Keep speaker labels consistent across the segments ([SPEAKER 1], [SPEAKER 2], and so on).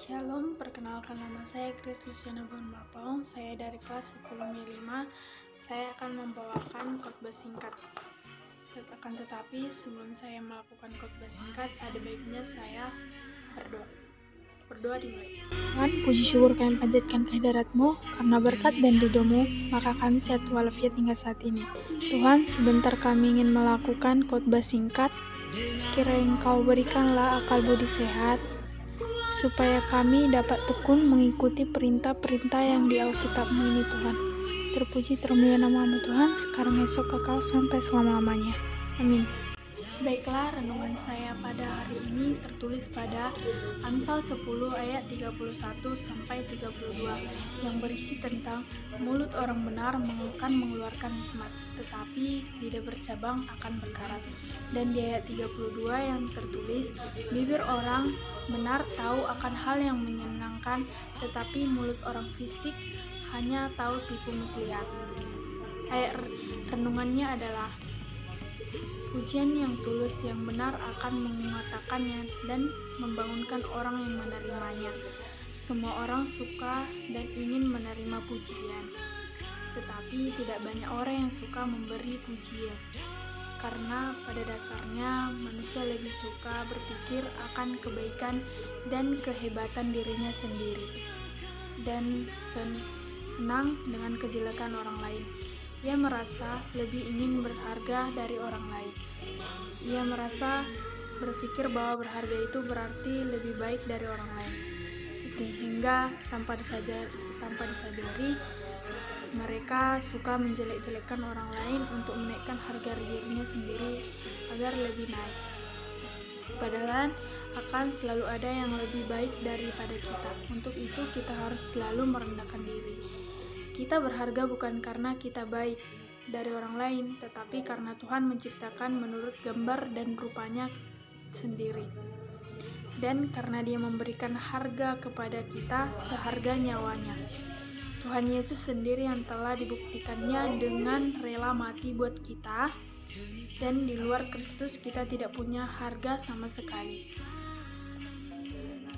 [SPEAKER 1] Shalom, perkenalkan nama saya Grace Luciana Bonbapong. Saya dari kelas 10-5. Saya akan membawakan khotbah singkat. Akan tetapi sebelum saya melakukan khotbah singkat, ada baiknya saya berdoa. Berdoa dimulai. Tuhan, puji syukur kami panjatkan kehadirat-Mu, karena berkat dan ridho-Mu, maka kami sehat walafiat hingga saat ini. Tuhan, sebentar kami ingin melakukan khotbah singkat. Kiranya Engkau berikanlah akal budi sehat, supaya kami dapat tekun mengikuti perintah-perintah yang di Alkitab-Mu ini, Tuhan. Terpuji termulia nama-Mu, Tuhan, sekarang esok kekal sampai selama-lamanya. Amin. Baiklah, renungan saya pada hari ini tertulis pada Amsal 10 ayat 31 sampai 32 yang berisi tentang mulut orang benar akan mengeluarkan hikmat, tetapi lidah bercabang akan berkarat. Dan di ayat 32 yang tertulis, bibir orang benar tahu akan hal yang menyenangkan, tetapi mulut orang fisik hanya tahu tipu muslihat. Ayat renungannya adalah pujian yang tulus yang benar akan mengatakannya dan membangunkan orang yang menerimanya. Semua orang suka dan ingin menerima pujian, tetapi tidak banyak orang yang suka memberi pujian. Karena pada dasarnya manusia lebih suka berpikir akan kebaikan dan kehebatan dirinya sendiri, dan senang dengan kejelekan orang lain. Ia merasa lebih ingin berharga dari orang lain. Ia merasa berpikir bahwa berharga itu berarti lebih baik dari orang lain, sehingga tanpa disadari mereka suka menjelek-jelekkan orang lain untuk menaikkan harga dirinya sendiri agar lebih naik. Padahal akan selalu ada yang lebih baik daripada kita. Untuk itu kita harus selalu merendahkan diri. Kita berharga bukan karena kita baik dari orang lain, tetapi karena Tuhan menciptakan menurut gambar dan rupanya sendiri. Dan karena Dia memberikan harga kepada kita seharga nyawanya. Tuhan Yesus sendiri yang telah dibuktikannya dengan rela mati buat kita, dan di luar Kristus kita tidak punya harga sama sekali.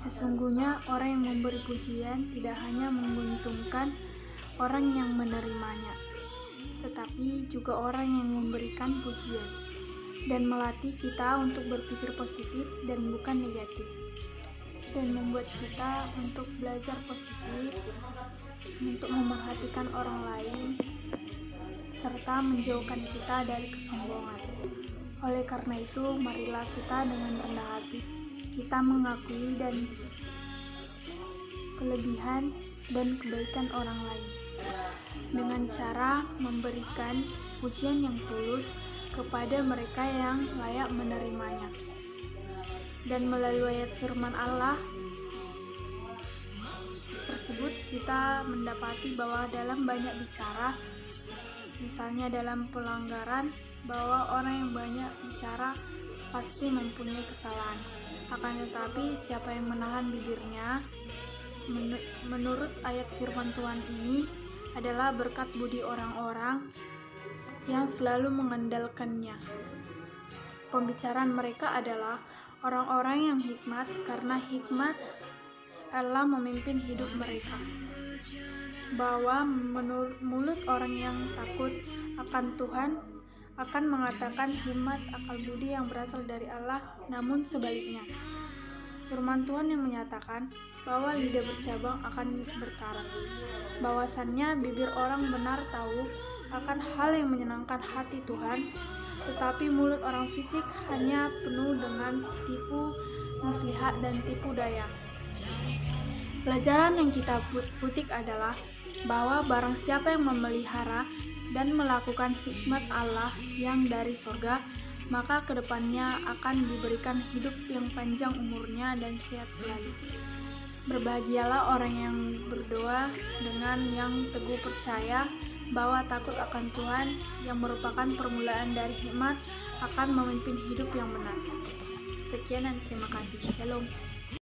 [SPEAKER 1] Sesungguhnya orang yang memberi pujian tidak hanya menguntungkan orang yang menerimanya, tetapi juga orang yang memberikan pujian, dan melatih kita untuk berpikir positif dan bukan negatif, dan membuat kita untuk belajar positif, untuk memerhatikan orang lain, serta menjauhkan kita dari kesombongan. Oleh karena itu, marilah kita dengan rendah hati, kita mengakui dan kelebihan dan kebaikan orang lain, dengan cara memberikan pujian yang tulus kepada mereka yang layak menerimanya. Dan melalui ayat firman Allah tersebut kita mendapati bahwa dalam banyak bicara, misalnya dalam pelanggaran, bahwa orang yang banyak bicara pasti mempunyai kesalahan. Akan tetapi siapa yang menahan bibirnya, menurut ayat firman Tuhan ini, adalah berkat budi orang-orang yang selalu mengandalkannya. Pembicaraan mereka adalah orang-orang yang hikmat, karena hikmat Allah memimpin hidup mereka. Bahwa mulut orang yang takut akan Tuhan akan mengatakan hikmat akal budi yang berasal dari Allah, namun sebaliknya. Firman Tuhan yang menyatakan bahwa lidah bercabang akan berkarat. Bahwasannya bibir orang benar tahu akan hal yang menyenangkan hati Tuhan, tetapi mulut orang fisik hanya penuh dengan tipu muslihat dan tipu daya. Pelajaran yang kita petik adalah bahwa barang siapa yang memelihara dan melakukan hikmat Allah yang dari surga, maka kedepannya akan diberikan hidup yang panjang umurnya dan sehat selalu. Berbahagialah orang yang berdoa dengan yang teguh percaya bahwa takut akan Tuhan yang merupakan permulaan dari hikmat akan memimpin hidup yang benar. Sekian dan terima kasih. Shalom.